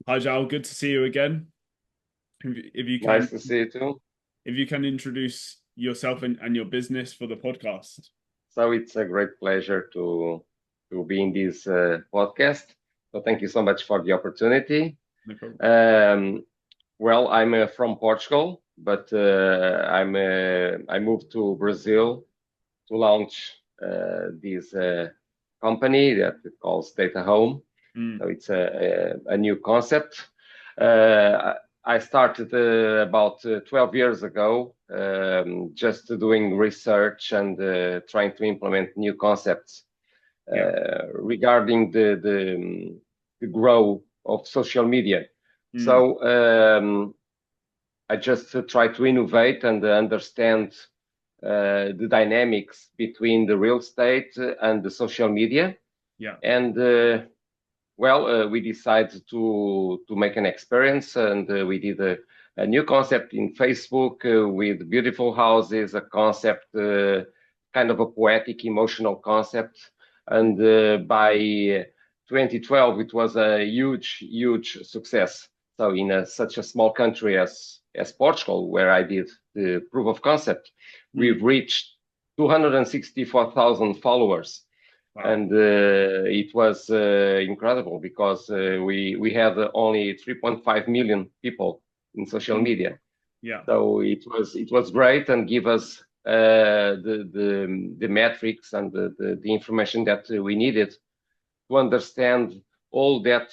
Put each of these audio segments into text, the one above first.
Hi, Jal. Good to see you again. If you can, Nice to see you too. if you can introduce yourself and your business for the podcast. So it's a great pleasure to be in this podcast. So thank you so much for the opportunity. No problem. Um, well, I'm from Portugal, but I moved to Brazil to launch this company that it calls Data Home. Mm, So it's a new concept. Uh, I started about 12 years ago, just doing research and trying to implement new concepts yeah. regarding the growth of social media. Mm, So I just try to innovate and understand the dynamics between the real estate and the social media. yeah. And we decided to make an experience, and we did a new concept in Facebook with beautiful houses, a concept, kind of a poetic, emotional concept. And by 2012, it was a huge, huge success. So in such a small country as Portugal, where I did the proof of concept, Mm, we've reached 264,000 followers, wow. and it was incredible because we had only 3.5 million people in social Mm, media. yeah. So it was great and give us the metrics and the information that we needed to understand all that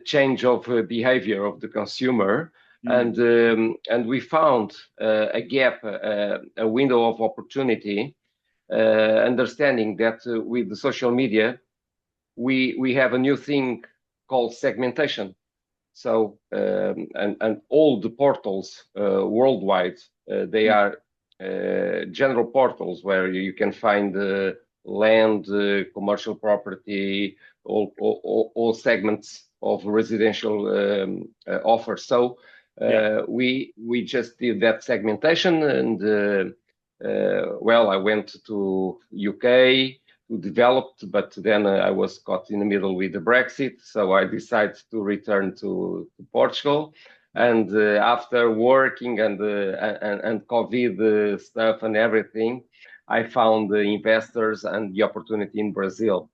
change of behavior of the consumer. Mm, And we found a gap, a window of opportunity, understanding that with the social media, we have a new thing called segmentation. So and all the portals worldwide, they mm, are general portals where you can find land, commercial property, all segments of residential offers. So yeah. we just did that segmentation, and I went to UK to develop, but then I was caught in the middle with the Brexit, so I decided to return to Portugal. Yeah. And after working and COVID stuff and everything, I found the investors and the opportunity in Brazil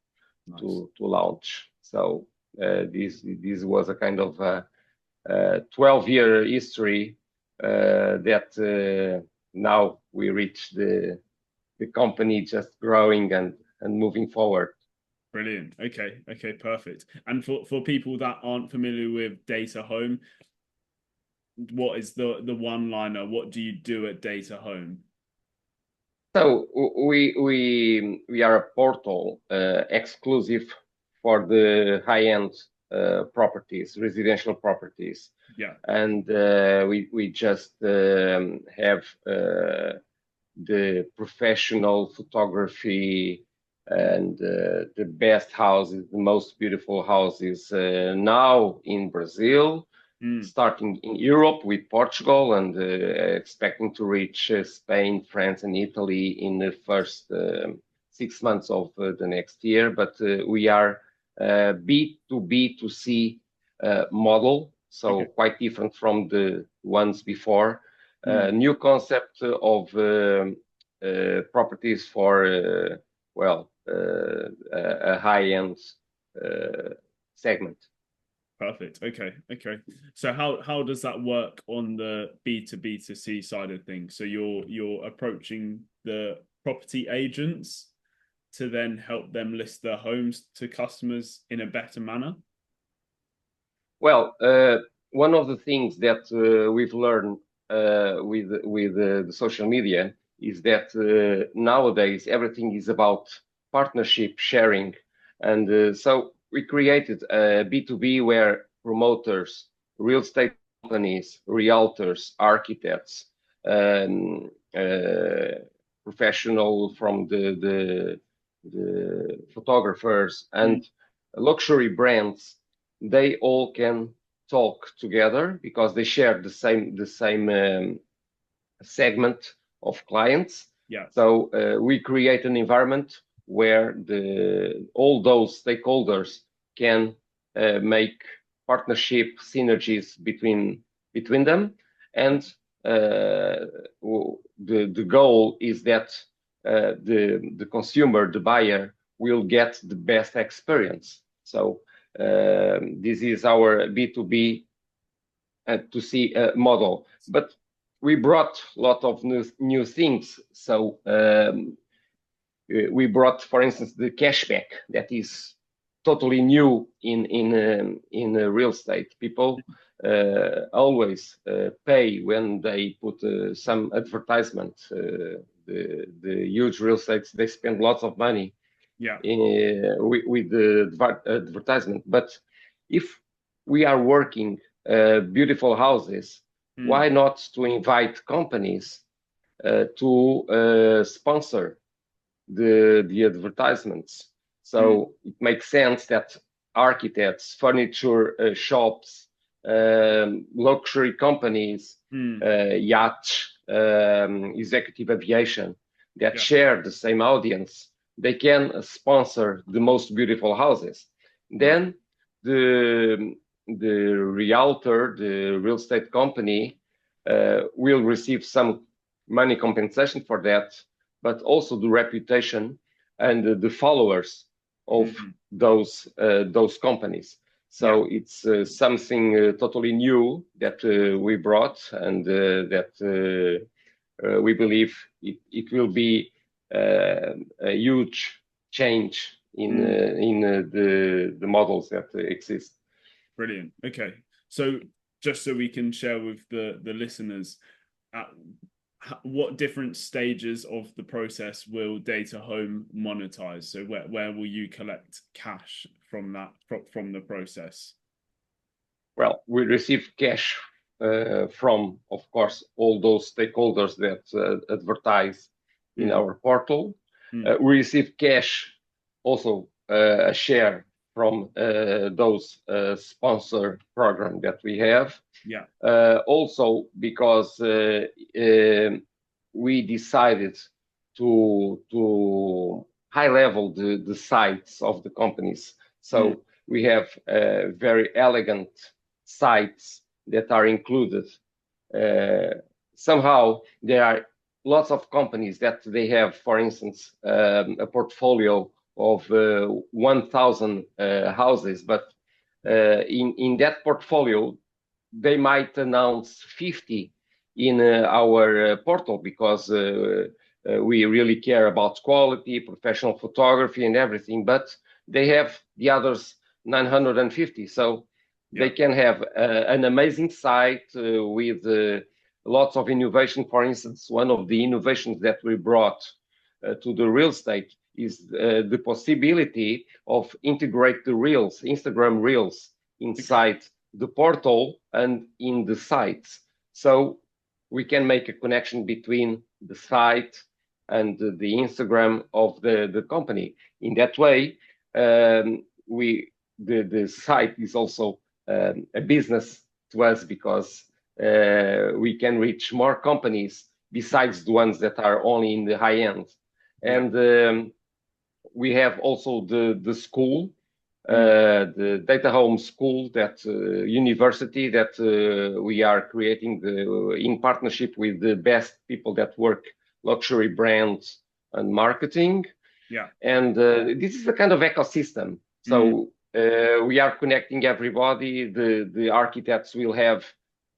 Nice. to launch. So this was a kind of 12-year history that now we reach the company just growing and moving forward. Brilliant. Okay. Okay. Perfect. And for people that aren't familiar with Data Home, what is the one liner? What do you do at Data Home? So we are a portal exclusive for the high-end properties, residential properties, Yeah. and we just have the professional photography and the best houses, the most beautiful houses now in Brazil, Mm, starting in Europe with Portugal, and expecting to reach Spain, France, and Italy in the first 6 months of the next year. But we are B2B2C model, so okay. quite different from the ones before. Mm, New concept of properties for a high-end segment. perfect. Okay. Okay. So how does that work on the B2B2C side of things? So you're approaching the property agents to then help them list their homes to customers in a better manner? Well, one of the things that we've learned with the social media is that nowadays everything is about partnership sharing, and so we created a B2B where promoters, real estate companies, realtors, architects, um, professional from the photographers Mm, and luxury brands, they all can talk together because they share the same segment of clients. yeah. So we create an environment where the all those stakeholders can make partnership synergies between them, and the goal is that the consumer, the buyer, will get the best experience. So this is our B2B to C model. But we brought a lot of new things. So we brought, for instance, the cashback that is totally new in real estate. People always pay when they put some advertisement. The huge real estates, they spend lots of money with the advertisement. But if we are working beautiful houses, why not to invite companies to sponsor the advertisements? So it makes sense that architects, furniture shops, luxury companies, yachts, executive aviation that share the same audience, they can sponsor the most beautiful houses. Then the realtor, the real estate company, will receive some money compensation for that, but also the reputation and the followers of those companies. So it's something totally new that we brought, and that we believe it will be a huge change in the models that exist. Brilliant. Okay, so just so we can share with the listeners, what different stages of the process will Datahome monetize? So where will you collect cash from the process? Well, we receive cash from, of course, all those stakeholders that advertise in our portal. We receive cash, also a share from those sponsor program that we have. Also because we decided to high level the sites of the companies. So we have very elegant sites that are included. Somehow there are lots of companies that they have, for instance, a portfolio of 1,000 houses, but in that portfolio they might announce 50 in our portal because we really care about quality, professional photography, and everything. But they have the others 950, so they can have an amazing site with lots of innovation. For instance, one of the innovations that we brought to the real estate is the possibility of integrate the reels, Instagram reels, inside the portal and in the sites. So we can make a connection between the site and the Instagram of the company. In that way, the site is also a business to us, because we can reach more companies besides the ones that are only in the high end. And we have also the school, the Datahome School, that university that we are creating in partnership with the best people that work luxury brands and marketing. And this is a kind of ecosystem. So we are connecting everybody. The architects will have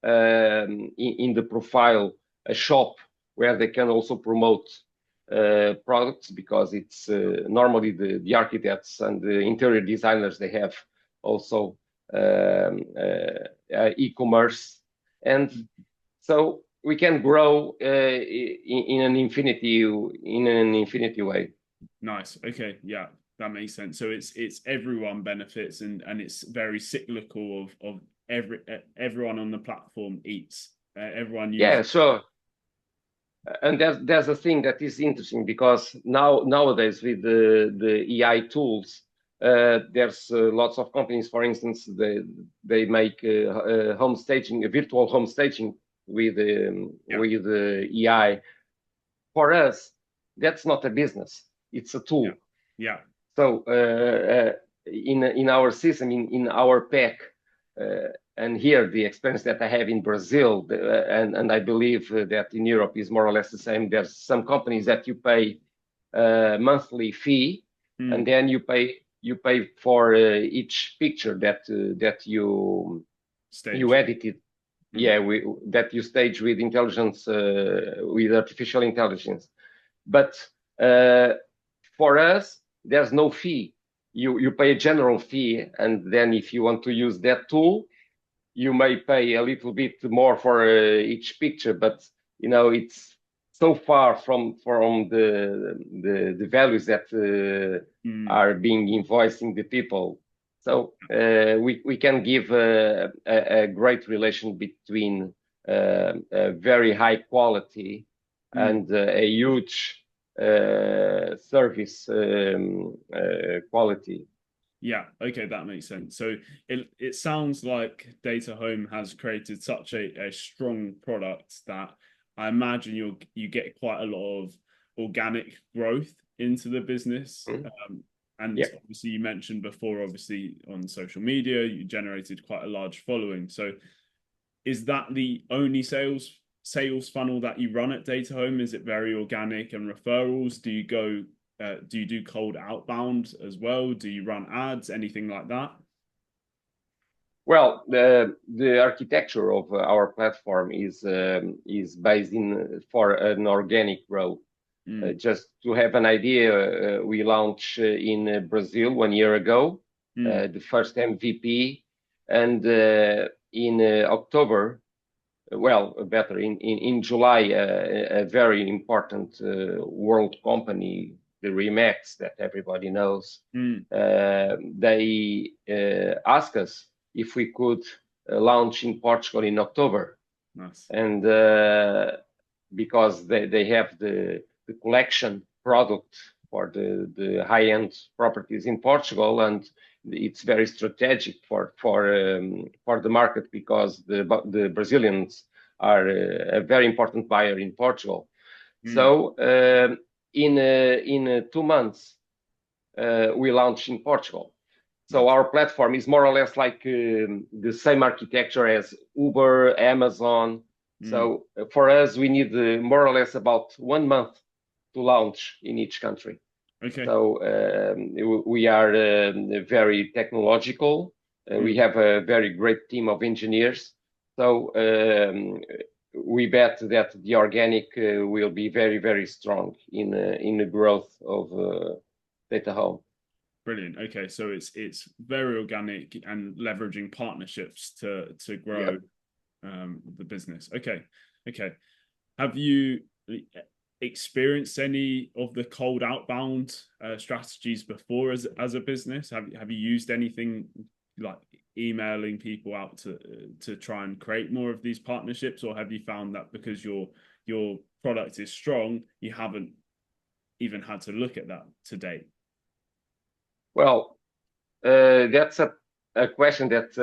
in the profile a shop where they can also promote products, because it's normally the architects and the interior designers, they have also e-commerce, and so we can grow in an infinity way. Nice. Okay, yeah, that makes sense. So it's everyone benefits, and it's very cyclical of everyone on the platform eats. Everyone uses. Yeah, sure. And there's a thing that is interesting, because nowadays with the AI tools, there's lots of companies, for instance, they make home staging, a virtual home staging with AI. For us, that's not a business; it's a tool. Yeah. So in our system, in our pack, and here the experience that I have in Brazil, and I believe that in Europe is more or less the same. There's some companies that you pay a monthly fee, and then you pay for each picture that you edited. Yeah, that you stage with intelligence, with artificial intelligence. But for us, there's no fee. You pay a general fee, and then if you want to use that tool, you may pay a little bit more for each picture. But it's so far from the values that are being invoicing the people. So we can give a great relation between a very high quality and a huge service quality. Yeah, okay, that makes sense. So it sounds like Data Home has created such a strong product that I imagine you get quite a lot of organic growth into the business. And obviously you mentioned before, obviously on social media, you generated quite a large following. So is that the only sales funnel that you run at Data Home? Is it very organic and referrals? Do you do cold outbound as well? Do you run ads, anything like that? Well, the architecture of our platform is based for an organic growth. Just to have an idea, we launched in Brazil 1 year ago, the first MVP, and in October, in July, a very important world company, the Remax that everybody knows, they asked us if we could launch in Portugal in October. Nice. And because they have the collection product for the high-end properties in Portugal, and it's very strategic for the market because the Brazilians are a very important buyer in Portugal. So in 2 months we launched in Portugal. So our platform is more or less like the same architecture as Uber, Amazon. So for us, we need more or less about 1 month to launch in each country. Okay. So we are very technological. We have a very great team of engineers. So we bet that the organic will be very, very strong in the growth of Data Home. Brilliant. Okay, so it's very organic and leveraging partnerships to grow the business. Okay. Have you experienced any of the cold outbound strategies before as a business? Have you used anything like emailing people out to try and create more of these partnerships, or have you found that because your product is strong, you haven't even had to look at that to date? Well, that's a question that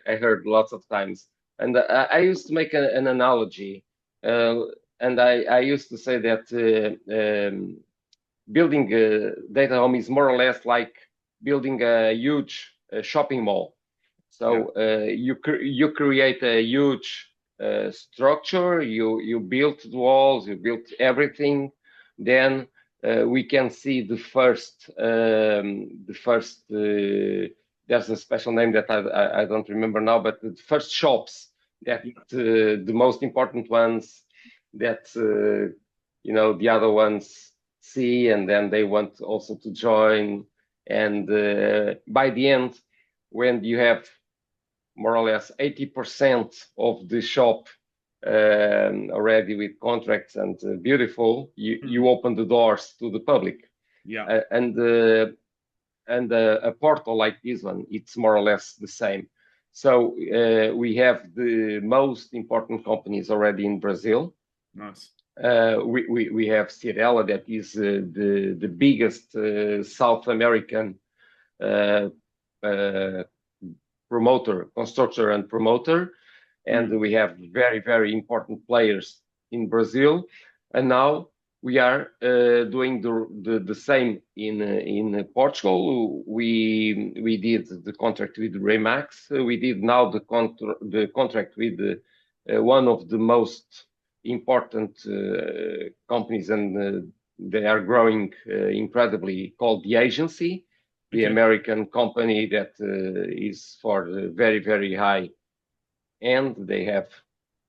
I heard lots of times, and I used to make an analogy, and I used to say that building a Data Home is more or less like building a huge shopping mall. So you create a huge structure, you build the walls, you build everything, then we can see the first there's a special name that I don't remember now, but the first shops that the most important ones that the other ones see, and then they want also to join, and by the end, when you have more or less 80% of the shop already with contracts and beautiful, you open the doors to the public. And a portal like this one, it's more or less the same. So we have the most important companies already in Brazil. Nice. We have Cyrela, that is the biggest South American constructor and promoter. And we have very, very important players in Brazil. And now we are doing the same in Portugal. We did the contract with Remax. We did now the contract with one of the most important companies, and they are growing incredibly, called The Agency, the Okay. American company that is for the very, very high end. They have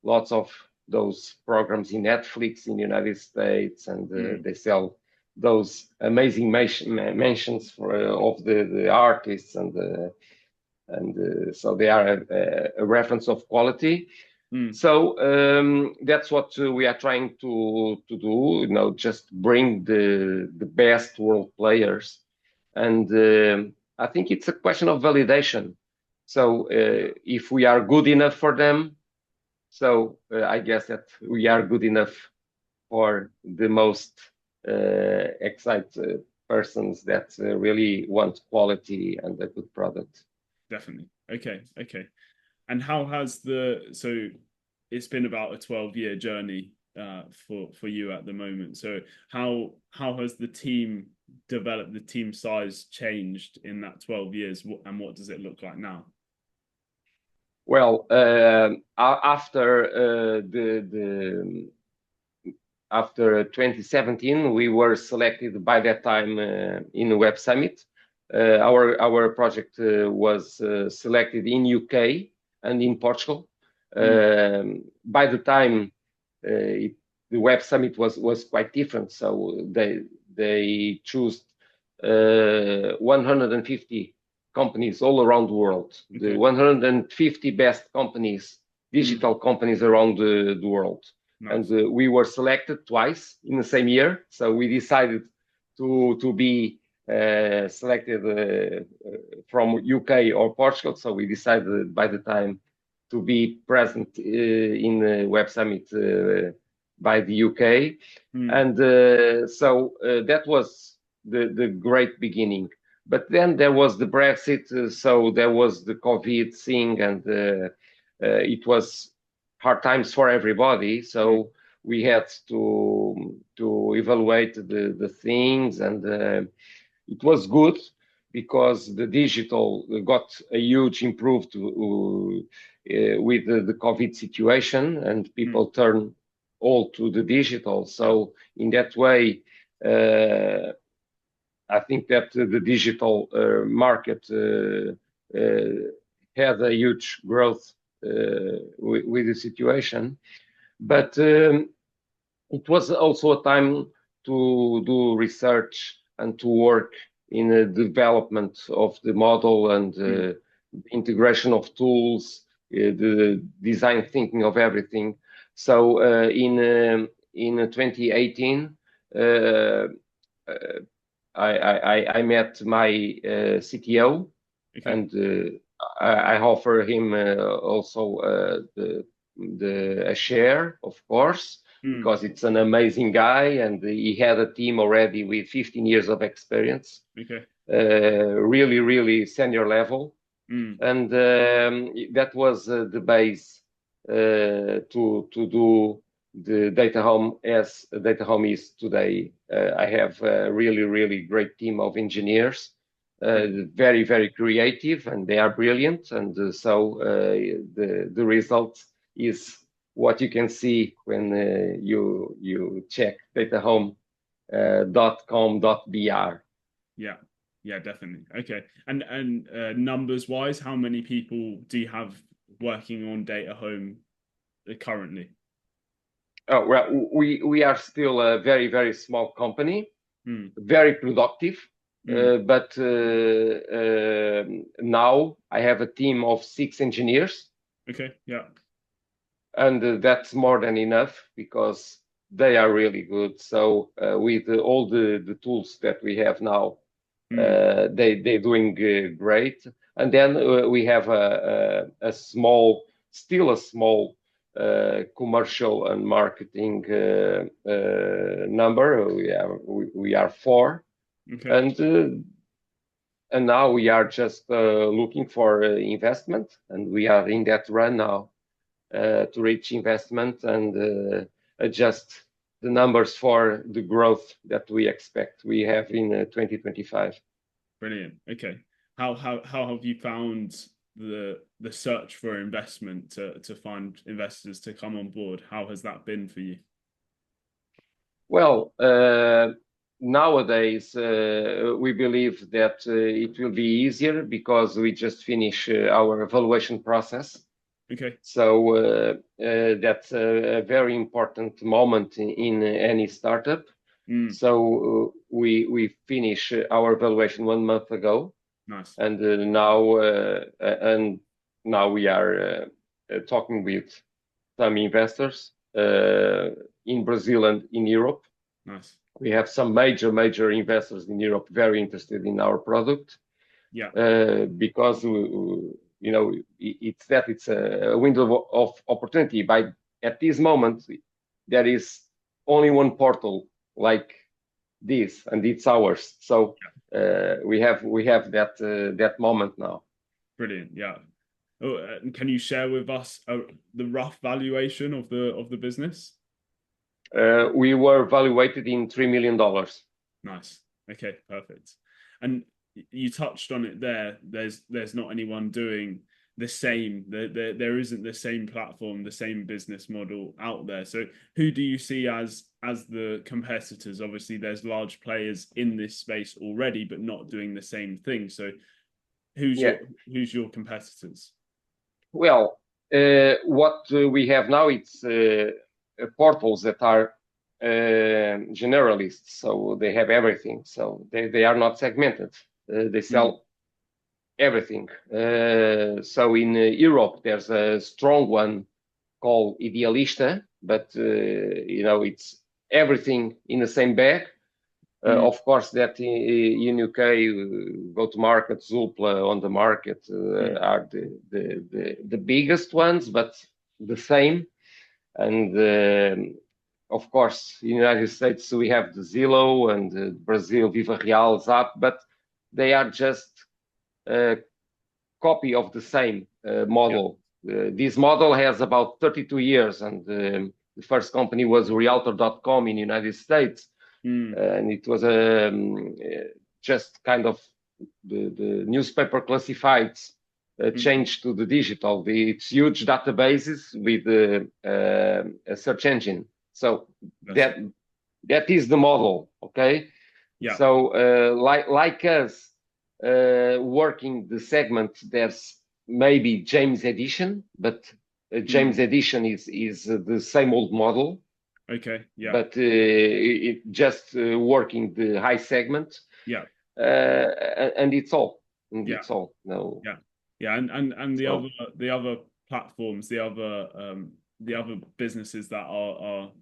lots of those programs in Netflix in the United States, and they sell those amazing mentions of the artists, and so they are a reference of quality. So that's what we are trying to do. Just bring the best world players, and I think it's a question of validation. So if we are good enough for them, so I guess that we are good enough for the most excited persons that really want quality and a good product. Definitely. Okay. Okay. And how has so it's been about a 12-year journey for you at the moment. So how has the team developed, the team size changed in that 12 years, and what does it look like now? Well, after after 2017, we were selected by that time in Web Summit. Our project was selected in UK and in Portugal. By the time the Web Summit was quite different, so they chose 150 companies all around the world, the 150 best companies, digital companies around the world. Nice. And we were selected twice in the same year. So we decided to be selected from UK or Portugal. So we decided by the time to be present in the Web Summit by the UK. And so that was the great beginning. But then there was the Brexit, so there was the COVID thing, and it was hard times for everybody. So we had to evaluate the things, and it was good because the digital got a huge improved with the COVID situation, and people turn all to the digital. So in that way, I think that the digital market had a huge growth with the situation. But it was also a time to do research and to work in the development of the model and integration of tools, the design thinking of everything. So in 2018, I met my CTO, and I offer him also a share, of course, because it's an amazing guy, and he had a team already with 15 years of experience. Really, really senior level. And that was the base to do the Data Home as Data Home is today. I have a really, really great team of engineers, very, very creative, and they are brilliant. And so the result is what you can see when you check datahome.com.br. Yeah, definitely. Okay. And numbers wise, how many people do you have working on Data Home currently? Oh, well, we are still a very, very small company, very productive. But now I have a team of 6 engineers. Okay, yeah. And that's more than enough because they are really good. So with all the tools that we have now, they're doing great. And then we have a small commercial and marketing number. We are 4. Okay. And now we are just looking for investment, and we are in that run now to reach investment and adjust the numbers for the growth that we expect we have in 2025. Brilliant. Okay. How have you found the search for investment to find investors to come on board? How has that been for you? Well, nowadays we believe that it will be easier because we just finished our evaluation process. Okay. So that's a very important moment in any startup. So we finished our evaluation 1 month ago. Nice. And now we are talking with some investors in Brazil and in Europe. Nice. We have some major investors in Europe very interested in our product. Yeah. Because it's a window of opportunity. At this moment, there is only one portal like this, and it's ours. So we have that moment now. Brilliant. Yeah. Oh, can you share with us the rough valuation of the business? We were valuated in $3 million. Nice. Okay, perfect. And you touched on it there. There's not anyone doing the same. There isn't the same platform, the same business model out there. So who do you see as the competitors? Obviously, there's large players in this space already, but not doing the same thing. So who's your competitors? Well, what we have now, it's portals that are generalists, so they have everything. So they are not segmented. They sell everything. So in Europe, there's a strong one called Idealista, but it's everything in the same bag. Of course, that in UK, go to market, Zoopla on the market are the biggest ones, but the same. And of course, in the United States, we have the Zillow and Brazil, Viva Real, Zap, but they are just a copy of the same model. This model has about 32 years, and the first company was Realtor.com in the United States. And it was just kind of the newspaper classifieds changed to the digital. It's huge databases with a search engine. So that is the model, okay? Yeah. So like us working the segment, there's maybe James Edition, but James Edition is the same old model. Okay. Yeah. But it just working the high segment. Yeah. And it's all. And Yeah. it's all. No. Yeah. Yeah. And the other platforms, the other businesses that are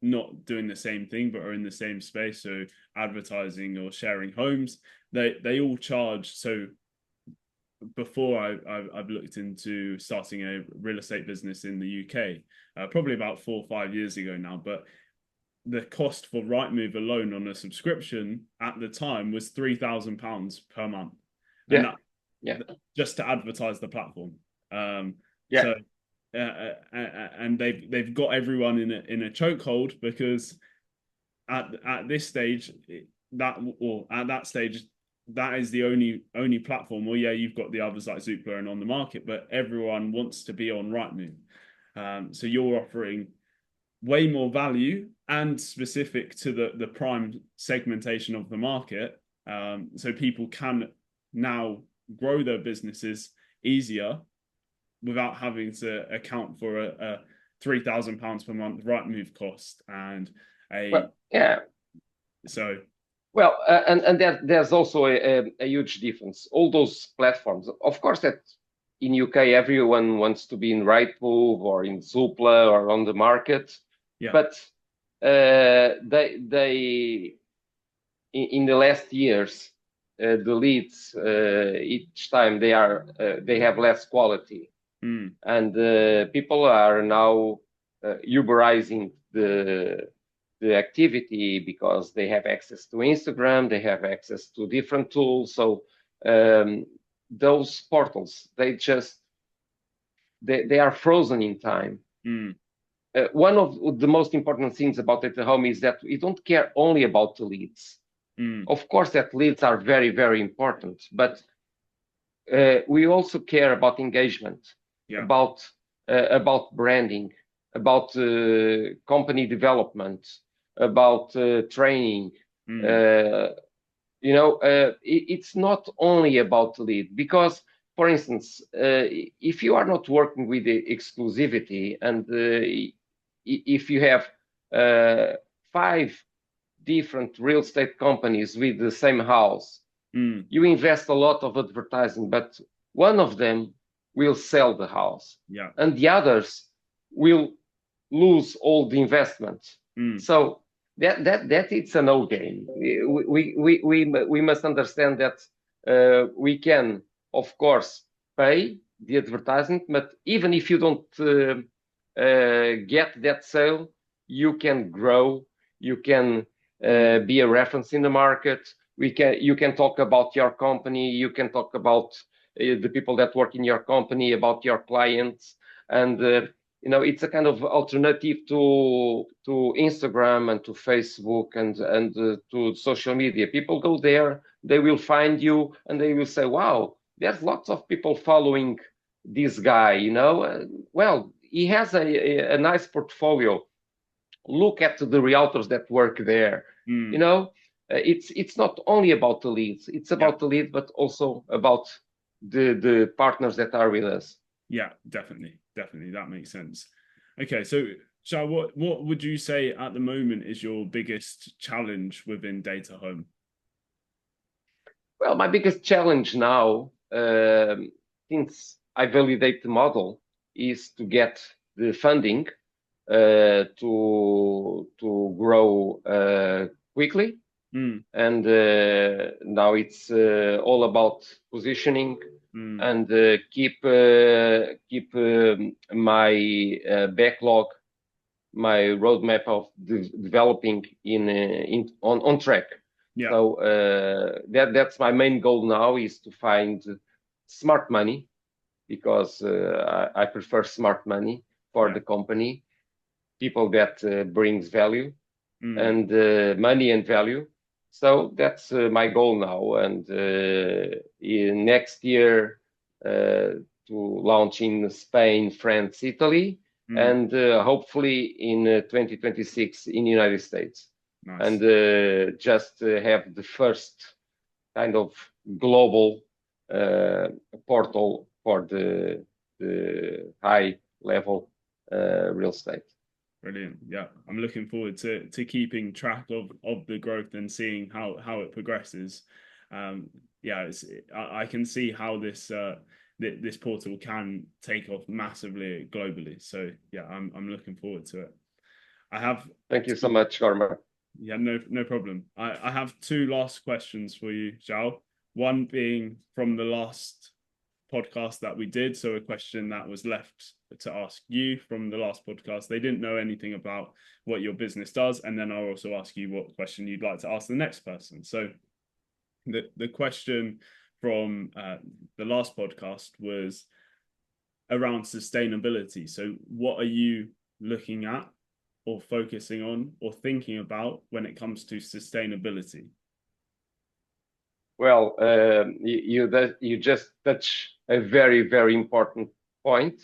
not doing the same thing but are in the same space, so advertising or sharing homes, they all charge. So before I've looked into starting a real estate business in the UK, probably about 4 or 5 years ago now, but the cost for Rightmove alone on a subscription at the time was £3,000 per month. And just to advertise the platform. So and they've got everyone in a chokehold because at this stage at that stage that is the only platform. Well, yeah, you've got the others like Zoopla and on the market, but everyone wants to be on Rightmove. So you're offering way more value and specific to the prime segmentation of the market. So people can now grow their businesses easier without having to account for a £3,000 per month Rightmove cost and and there's also a huge difference. All those platforms, of course, that in UK everyone wants to be in Rightmove or in Zoopla or on the market, but they in the last years the leads each time they have less quality, and people are now Uberizing the activity because they have access to Instagram, they have access to different tools. So those portals, they are frozen in time. one of the most important things about Data Home is that we don't care only about the leads. Of course, that leads are very, very important, but we also care about engagement, about branding, about company development, about training. It's not only about the lead, because, for instance, if you are not working with the exclusivity, and if you have 5 different real estate companies with the same house, you invest a lot of advertising, but one of them will sell the house, and the others will lose all the investment. So that it's a no game. We must understand that we can, of course, pay the advertising, but even if you don't get that sale, you can grow, you can be a reference in the market. You can talk about your company, you can talk about the people that work in your company, about your clients, and it's a kind of alternative to Instagram and to Facebook and to social media. People go there, they will find you, and they will say, "Wow, there's lots of people following this guy. Well, he has a nice portfolio. Look at the realtors that work there." It's not only about the leads; it's about the lead, but also about the partners that are with us. Yeah, definitely, that makes sense. Okay, so Shao, what would you say at the moment is your biggest challenge within Data Home? Well, my biggest challenge now, since I validate the model, is to get the funding to grow quickly. And now it's all about positioning and keep my backlog, my roadmap of developing on track. So that's my main goal now, is to find smart money, because I prefer smart money for the company, people that brings value and money and value. So that's my goal now, and in next year to launch in Spain, France, Italy, and hopefully in 2026 in the United States. Nice. And just have the first kind of global portal for the high level real estate. Brilliant. Yeah, I'm looking forward to keeping track of the growth and seeing how it progresses. I can see how this portal can take off massively globally. So yeah, I'm looking forward to it. Thank you so much, Gormer. Yeah, no problem. I have 2 last questions for you, Zhao. One being from the last podcast that we did, so a question that was left to ask you from the last podcast. They didn't know anything about what your business does, and then I'll also ask you what question you'd like to ask the next person. So the question from the last podcast was around sustainability. So what are you looking at or focusing on or thinking about when it comes to sustainability? Well, you just touch a very, very important point.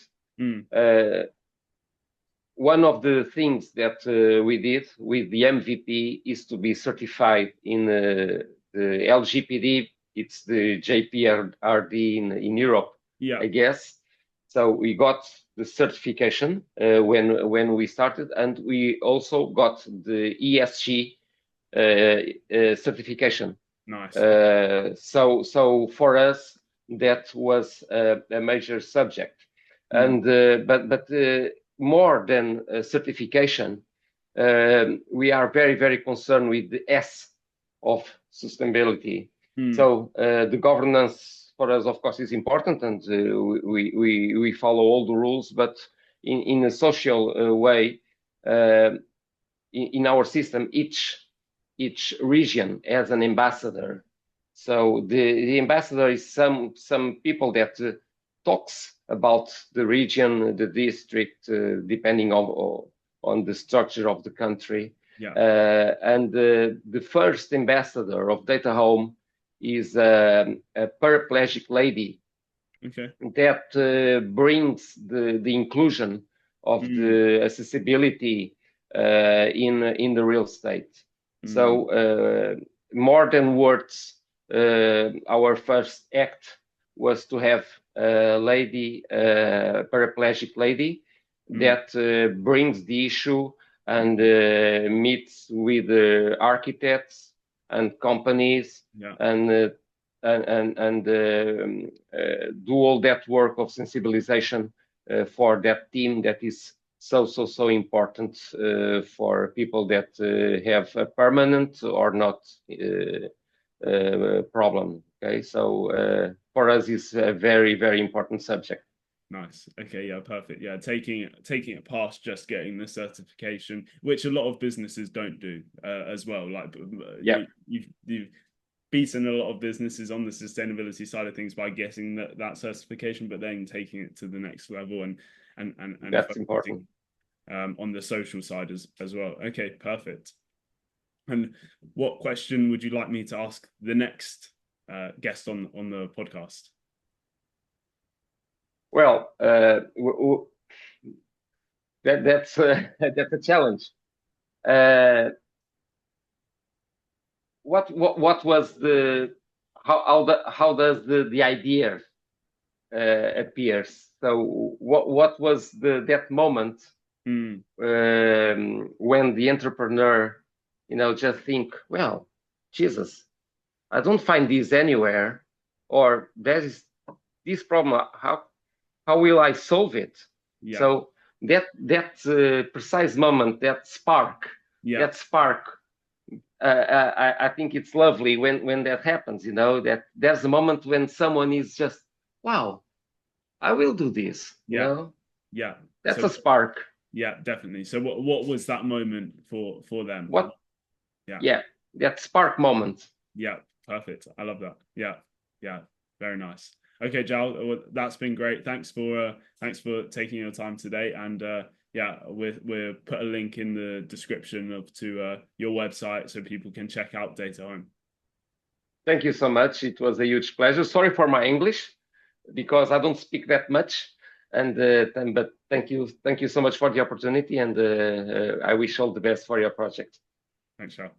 One of the things that we did with the MVP is to be certified in the LGPD. It's the JPRD in Europe, I guess. So we got the certification when we started, and we also got the ESG certification. Nice. So for us, that was a major subject, and but more than certification, we are very, very concerned with the S of sustainability. So the governance for us, of course, is important, and we follow all the rules, but in a social way, in our system, each region has an ambassador. So the ambassador is some people that talks about the region, the district, depending on on the structure of the country. Yeah. And the first ambassador of Data Home is a paraplegic lady. Okay. That brings the inclusion of the accessibility in the real estate. So more than words, our first act was to have a lady, paraplegic lady, that brings the issue and meets with architects and companies and do all that work of sensibilization for that team that is so important for people that have a permanent or not problem. Okay, so for us, it's a very important subject. Nice. Okay. Yeah. Perfect. Yeah. Taking it past just getting the certification, which a lot of businesses don't do as well. Like, you've beaten a lot of businesses on the sustainability side of things by getting that certification, but then taking it to the next level and that's important on the social side as well. Okay. Perfect. And what question would you like me to ask the next guest on the podcast? Well, that's a challenge. What was how does the idea appears? So what was that moment when the entrepreneur, just think, well, Jesus, I don't find this anywhere, or there is this problem. How will I solve it? Yeah. So that precise moment, that spark, I think it's lovely when that happens. That there's a moment when someone is just, wow, I will do this. Yeah. That's a spark. Yeah, definitely. So what was that moment for them? What? Yeah, that spark moment. Yeah, perfect. I love that. Yeah, very nice. Okay, João, that's been great. Thanks for taking your time today. And we'll put a link in the description to your website so people can check out Data Home. Thank you so much. It was a huge pleasure. Sorry for my English, because I don't speak that much. But thank you so much for the opportunity, and I wish all the best for your project. Thanks, João.